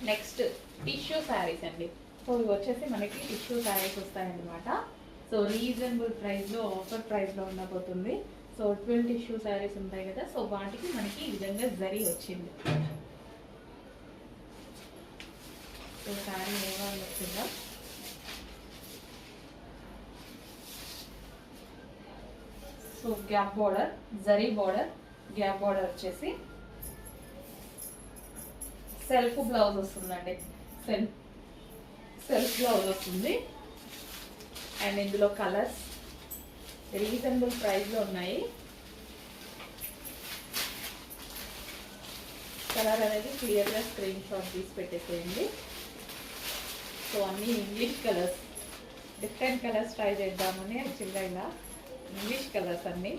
Next tissue saris అండి. So ఇవి వచ్చేసి మనకి టిష్యూ శారీస్ వస్తాయన్నమాట. సో రీజనబుల్ ప్రైస్లో, ఆఫర్ ప్రైస్లో ఉండబోతుంది. సో 12 టిష్యూ శారీస్ ఉంటాయి కదా, సో వాటికి మనకి ఈ విధంగా జరీ వచ్చింది. సో శారీ ఏమో వచ్చిందా, so gap border, zari border, gap border వచ్చేసి సెల్ఫ్ బ్లౌజ్ వస్తుందండి. సెల్ఫ్ బ్లౌజ్ వస్తుంది. అండ్ ఇందులో కలర్స్ రీజనబుల్ ప్రైస్లో ఉన్నాయి. కలర్ అనేది క్లియర్గా స్క్రీన్ షాట్ తీసి పెట్టేసేయండి. సో అన్నీ English colours, different colours try చేద్దామని యాక్చువల్గా ఇలా ఇంగ్లీష్ కలర్స్ అన్నీ.